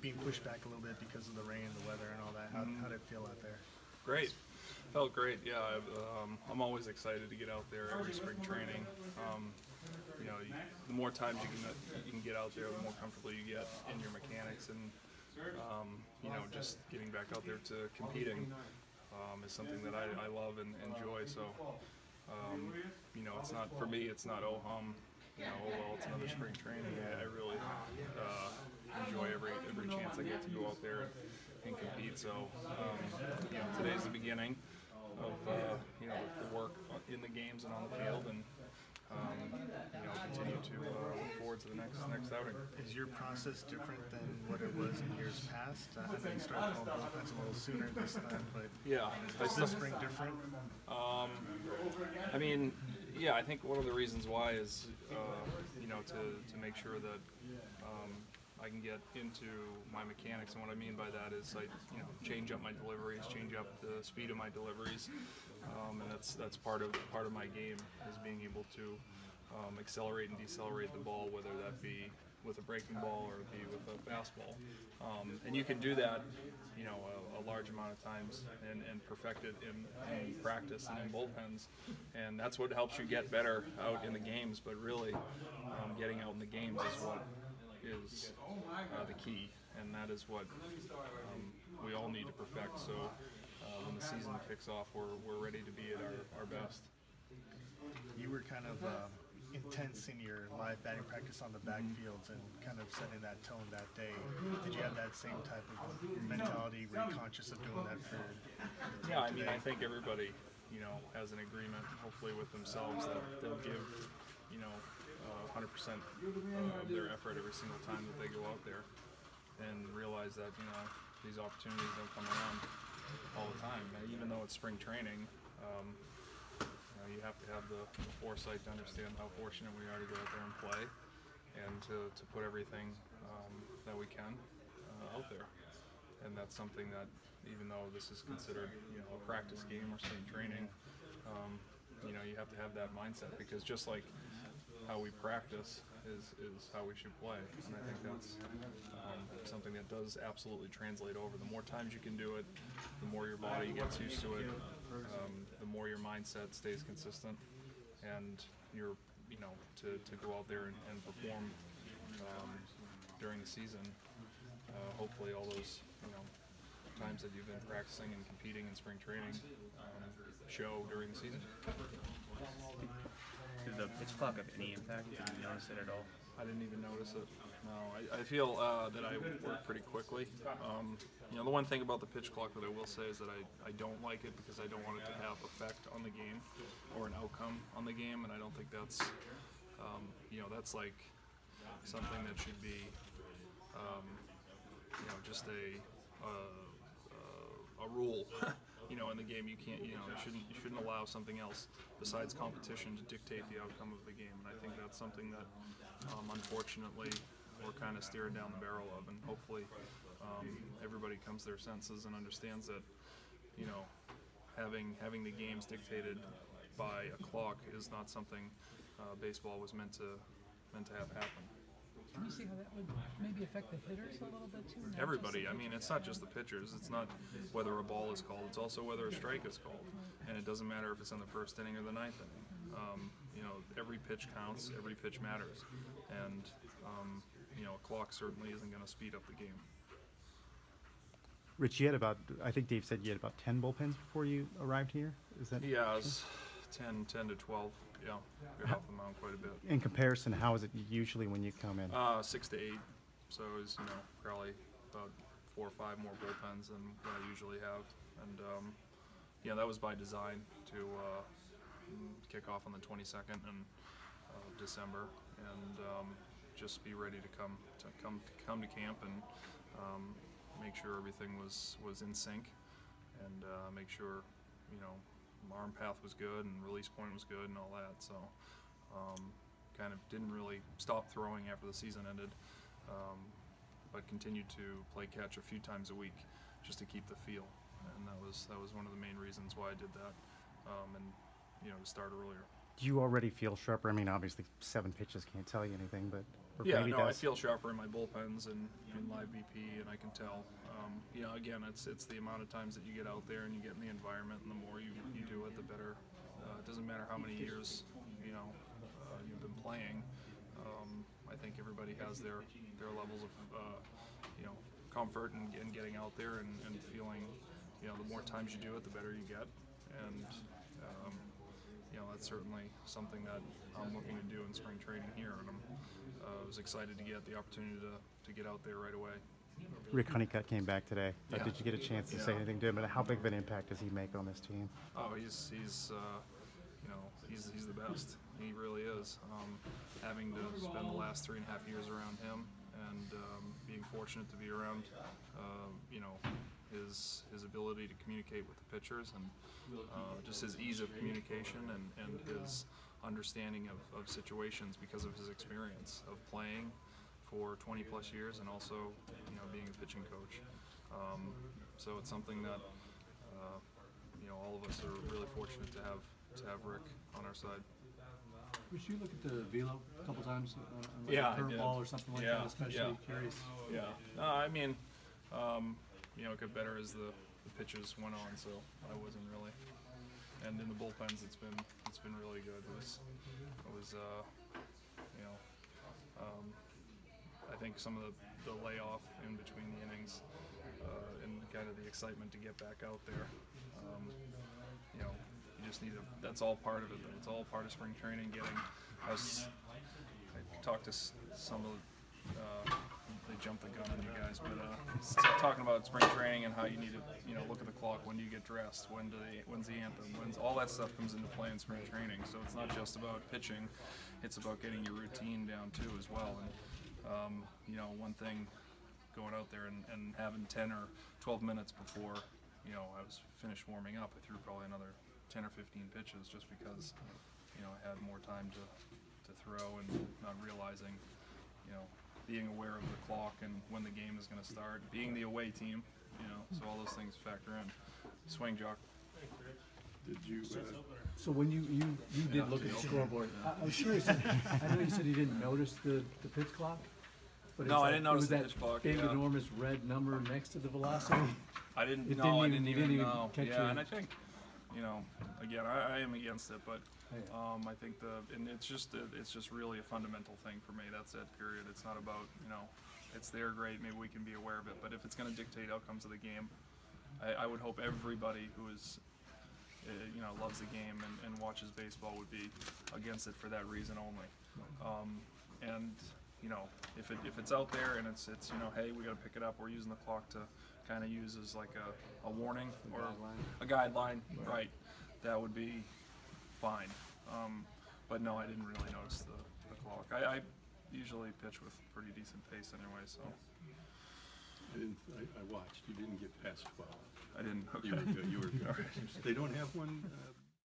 being pushed back a little bit because of the rain, the weather, and all that. How did it feel out there? Great. Felt great. Yeah, I'm always excited to get out there every spring training. You know, the more times you can get out there, the more comfortable you get in your mechanics, and you know, just getting back out there to competing is something that I love and enjoy. So you know, it's not for me. It's not oh hum. You know, oh well, it's another spring training. I really enjoy every chance I get to go out there and compete. So you know, today's the beginning of you know, the work in the games and on the field, and you know, continue to look forward to the next outing. Is your process different than what it was in years past? I know you started throwing bullpens a little sooner this time, but yeah, is this spring different? I mean, yeah, I think one of the reasons why is you know, to make sure that I can get into my mechanics, and what I mean by that is I, you know, change up my deliveries, change up the speed of my deliveries, and that's part of my game, is being able to accelerate and decelerate the ball, whether that be with a breaking ball or be with a fastball, and you can do that, you know, a large amount of times and perfect it in practice and in bullpens, and that's what helps you get better out in the games. But really, getting out in the games is what is the key, and that is what we all need to perfect. So when the season kicks off, we're ready to be at our best. You were kind of intense in your live batting practice on the backfields and kind of setting that tone that day. Did you have that same type of mentality? Were you conscious of doing that for the team Yeah, I mean, today? I think everybody, you know, has an agreement, hopefully with themselves, that they'll give, you know, 100% of their effort every single time that they go out there, and realize that, you know, these opportunities don't come around all the time. And even though it's spring training, you know, you have to have the foresight to understand how fortunate we are to go out there and play, and to put everything that we can out there. And that's something that, even though this is considered, you know, a practice game or spring training, you know, you have to have that mindset, because just like how we practice is how we should play, and I think that's something that does absolutely translate over. The more times you can do it, the more your body gets used to it, the more your mindset stays consistent, and you're, you know, to go out there and perform during the season. Hopefully all those, you know, times that you've been practicing and competing in spring training show during the season. Did the pitch clock have any impact? Did you notice it at all? I didn't even notice it. No, I feel that I work pretty quickly. You know, the one thing about the pitch clock that I will say is that I don't like it, because I don't want it to have effect on the game or an outcome on the game, and I don't think that's, you know, that's like something that should be, you know, just a rule. You know, in the game, you can't, you know, you shouldn't allow something else besides competition to dictate the outcome of the game. And I think that's something that, unfortunately, we're kind of staring down the barrel of. And hopefully, everybody comes to their senses and understands that, you know, having the games dictated by a clock is not something baseball was meant to have happen. Can you see how that would maybe affect the hitters a little bit too? Everybody. I mean, it's not just the pitchers. It's not whether a ball is called. It's also whether a strike is called. And it doesn't matter if it's in the first inning or the ninth inning. You know, every pitch counts. Every pitch matters. And, you know, a clock certainly isn't going to speed up the game. Rich, you had about, I think Dave said you had about 10 bullpens before you arrived here? Is that Yeah, it was 10 to 12. Yeah, we're off the mound quite a bit. in comparison? How is it usually when you come in? 6 to 8. So it's, you know, probably about 4 or 5 more bullpens than what I usually have. And yeah, that was by design to kick off on the 22nd of December, and just be ready to come to camp and make sure everything was in sync, and make sure, you know, arm path was good and release point was good and all that. So kind of didn't really stop throwing after the season ended, but continued to play catch a few times a week just to keep the feel, and that was one of the main reasons why I did that, and, you know, to start earlier. Did Do you already feel sharper? I mean, obviously 7 pitches can't tell you anything, but or Yeah, maybe no, I does. feel sharper in my bullpens and in live BP, and I can tell. You know, again, it's the amount of times that you get out there and you get in the environment, and the more you do it, the better. It doesn't matter how many years you've been playing. I think everybody has their levels of comfort and getting out there and feeling. You know, the more times you do it, the better you get, and that's certainly something that I'm looking to do in spring training here, and I was excited to get the opportunity to get out there right away. Rick Honeycutt came back today. Yeah. Did you get a chance to say anything to him? But how big of an impact does he make on this team? Oh, he's the best. He really is. Having to spend the last 3.5 years around him, and being fortunate to be around, his ability to communicate with the pitchers, and just his ease of communication and his understanding of situations because of his experience of playing for 20 plus years and also being a pitching coach. So it's something that all of us are really fortunate to have Rick on our side. Would you look at the velo a couple times on like Yeah, a curveball or something like that, especially curious? Yeah. I mean, it got better as the pitches went on, so I wasn't really. And in the bullpens, it's been really good. I think some of the layoff in between the innings and kind of the excitement to get back out there. You just need that's all part of it. It's all part of spring training. I talked to some of they jumped the gun on you guys, but talking about spring training and how you need to look at the clock. When do you get dressed? When's the anthem? All that stuff comes into play in spring training. So it's not just about pitching; it's about getting your routine down too as well. And one thing going out there and having 10 or 12 minutes before I was finished warming up, I threw probably another 10 or 15 pitches just because I had more time to throw, and not realizing being aware of the clock and when the game is going to start, being the away team, so all those things factor in. Swing, Jock. Did you? So when you did look at the scoreboard, I was curious. I know you said you didn't notice the pitch clock. But No, I didn't notice the that pitch clock. big, Yeah. enormous red number next to the velocity. I didn't It know. I didn't didn't even even know. catch Yeah, you. and I think, again, I am against it, but I think and it's just really a fundamental thing for me. That's it. Period. It's not about it's there, great. Maybe we can be aware of it, but if it's going to dictate outcomes of the game, I would hope everybody who is loves the game and watches baseball would be against it for that reason only. And if it's out there and it's hey, we got to pick it up. We're using the clock to kind of use as like a warning or a guideline, right? That would be fine. But no, I didn't really notice the clock. I usually pitch with pretty decent pace anyway, so. I watched. You didn't get past 12. I didn't. Okay. You were good. You were good. They don't have one